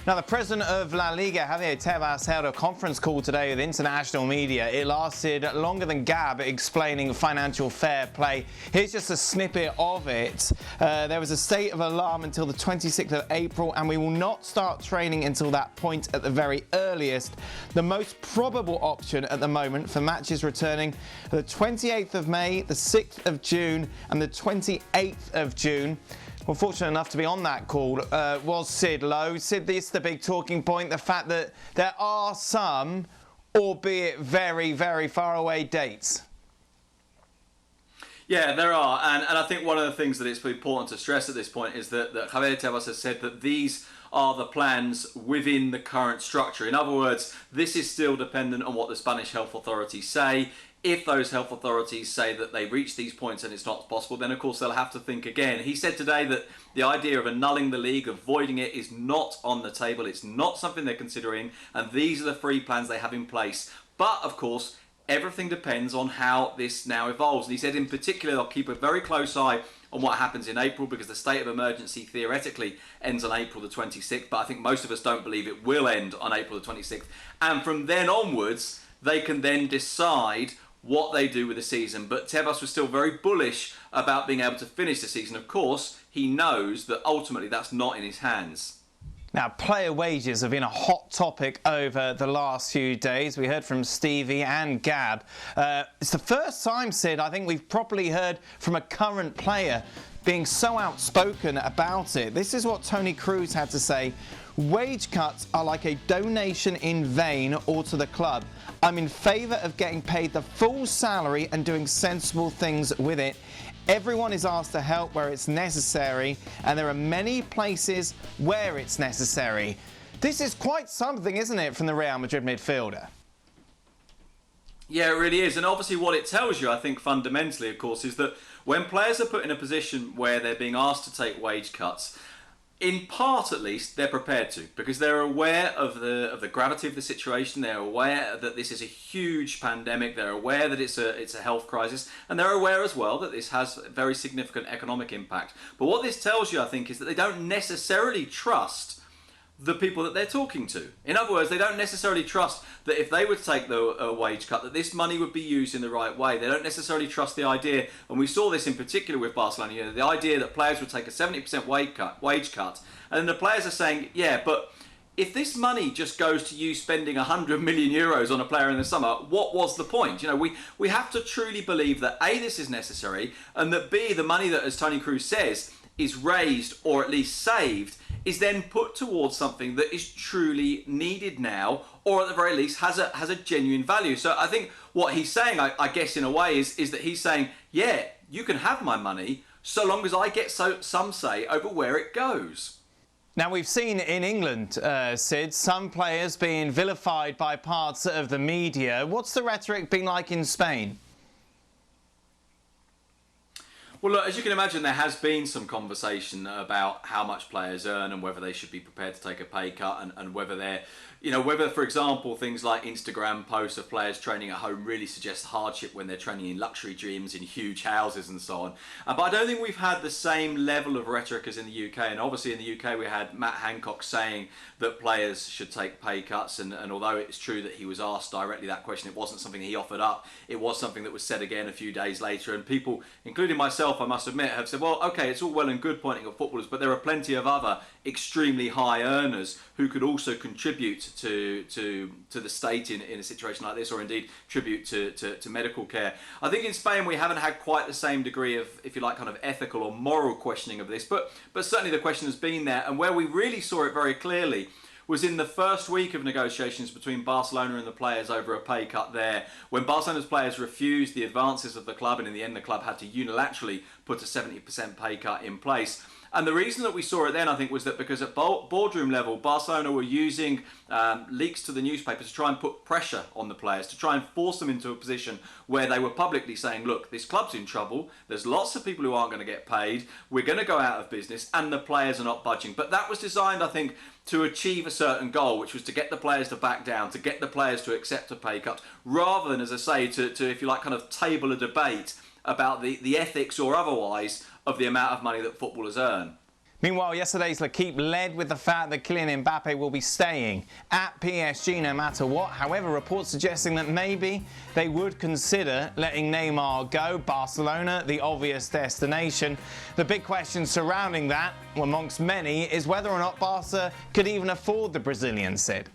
Now, the president of La Liga, Javier Tebas, held a conference call today with international media. It lasted longer than Gab explaining financial fair play. Here's just a snippet of it. There was a state of alarm until the 26th of April, and we will not start training until that point at the very earliest. The most probable option at the moment for matches returning the 28th of May, the 6th of June, and the 28th of June. Well, fortunate enough to be on that call was Sid Lowe. Sid, this is the big talking point, the fact that there are some, albeit very, very far away dates. Yeah, there are. And I think one of the things that it's important to stress at this point is that Javier Tebas has said that these are the plans within the current structure. In other words, this is still dependent on what the Spanish health authorities say. If those health authorities say that they reach these points and it's not possible, then of course they'll have to think again. He said today that the idea of annulling the league, of voiding it, is not on the table. It's not something they're considering, and these are the three plans they have in place. But of course, everything depends on how this now evolves. And he said in particular they'll keep a very close eye on what happens in April, because the state of emergency theoretically ends on April the 26th, but I think most of us don't believe it will end on April the 26th. And from then onwards, they can then decide what they do with the season. But Tebas was still very bullish about being able to finish the season. Of course, he knows that ultimately that's not in his hands. Now, player wages have been a hot topic over the last few days. We heard from Stevie and Gab. It's the first time, Sid, I think we've properly heard from a current player being so outspoken about it. This is what Toni Kroos had to say. Wage cuts are like a donation in vain or to the club. I'm in favour of getting paid the full salary and doing sensible things with it. Everyone is asked to help where it's necessary, and there are many places where it's necessary. This is quite something, isn't it, from the Real Madrid midfielder? Yeah, it really is. And obviously what it tells you, I think, fundamentally, of course, is that when players are put in a position where they're being asked to take wage cuts, in part at least, they're prepared to, because they're aware of the gravity of the situation. They're aware that this is a huge pandemic. They're aware that it's a health crisis, and they're aware as well that this has a very significant economic impact. But what this tells you, I think, is that they don't necessarily trust the people that they're talking to. In other words, they don't necessarily trust that if they would take the wage cut, that this money would be used in the right way. They don't necessarily trust the idea, and we saw this in particular with Barcelona, you know, the idea that players would take a 70% wage cut, and then the players are saying, yeah, but if this money just goes to you spending 100 million euros on a player in the summer, what was the point? You know, we have to truly believe that A, this is necessary, and that B, the money that, as Toni Kroos says, is raised or at least saved, is then put towards something that is truly needed now, or at the very least has a genuine value. So I think what he's saying, I guess in a way, is that he's saying, yeah, you can have my money so long as I get some say over where it goes. Now, we've seen in England, Sid, some players being vilified by parts of the media. What's the rhetoric been like in Spain? Well, look, as you can imagine, there has been some conversation about how much players earn and whether they should be prepared to take a pay cut, and whether they're, you know, whether, for example, things like Instagram posts of players training at home really suggest hardship when they're training in luxury gyms, in huge houses and so on. But I don't think we've had the same level of rhetoric as in the UK. And obviously in the UK we had Matt Hancock saying that players should take pay cuts. And although it's true that he was asked directly that question, it wasn't something he offered up. It was something that was said again a few days later. And people, including myself, I must admit, have said, well, okay, it's all well and good pointing at footballers, but there are plenty of other extremely high earners who could also contribute to the state in a situation like this, or indeed tribute to medical care. I think in Spain we haven't had quite the same degree of, if you like, kind of ethical or moral questioning of this, but certainly the question has been there. And where we really saw it very clearly was in the first week of negotiations between Barcelona and the players over a pay cut there, when Barcelona's players refused the advances of the club, and in the end the club had to unilaterally put a 70% pay cut in place. And the reason that we saw it then, I think, was that because at boardroom level, Barcelona were using leaks to the newspapers to try and put pressure on the players, to try and force them into a position where they were publicly saying, look, this club's in trouble, there's lots of people who aren't going to get paid, we're going to go out of business, and the players are not budging. But that was designed, I think, to achieve a certain goal, which was to get the players to back down, to get the players to accept a pay cut, rather than, as I say, to if you like, kind of table a debate about the ethics or otherwise of the amount of money that footballers earn. Meanwhile, yesterday's L'Équipe led with the fact that Kylian Mbappe will be staying at PSG no matter what. However, reports suggesting that maybe they would consider letting Neymar go. Barcelona, the obvious destination. The big question surrounding that, amongst many, is whether or not Barca could even afford the Brazilian, Sid.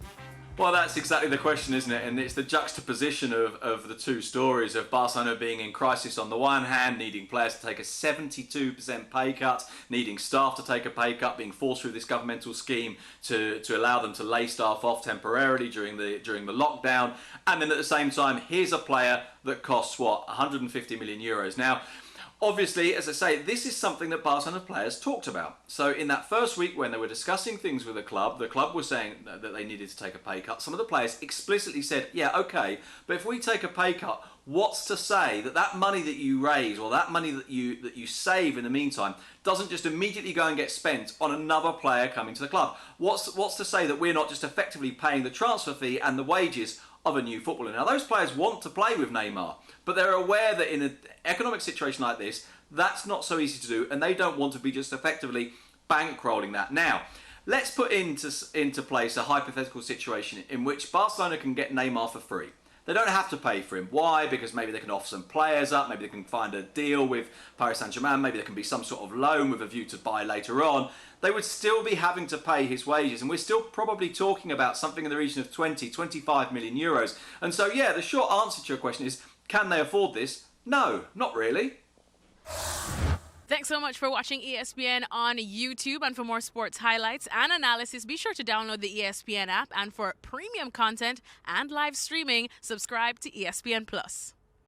Well, that's exactly the question, isn't it? And it's the juxtaposition of the two stories of Barcelona being in crisis on the one hand, needing players to take a 72% pay cut, needing staff to take a pay cut, being forced through this governmental scheme to allow them to lay staff off temporarily during the lockdown. And then at the same time, here's a player that costs, 150 million euros. Now, obviously, as I say, this is something that Barcelona players talked about. So in that first week when they were discussing things with the club was saying that they needed to take a pay cut. Some of the players explicitly said, yeah, okay, but if we take a pay cut, what's to say that that money that you raise or that money that you save in the meantime doesn't just immediately go and get spent on another player coming to the club? What's to say that we're not just effectively paying the transfer fee and the wages of a new footballer? Now, those players want to play with Neymar, but they're aware that in an economic situation like this, that's not so easy to do, and they don't want to be just effectively bankrolling that. Now, let's put into place a hypothetical situation in which Barcelona can get Neymar for free. They don't have to pay for him. Why? Because maybe they can offer some players up, maybe they can find a deal with Paris Saint-Germain, maybe there can be some sort of loan with a view to buy later on. They would still be having to pay his wages, and we're still probably talking about something in the region of 25 million euros. And so, yeah, the short answer to your question is, can they afford this? No, not really. Thanks so much for watching ESPN on YouTube. And for more sports highlights and analysis, be sure to download the ESPN app. And for premium content and live streaming, subscribe to ESPN Plus.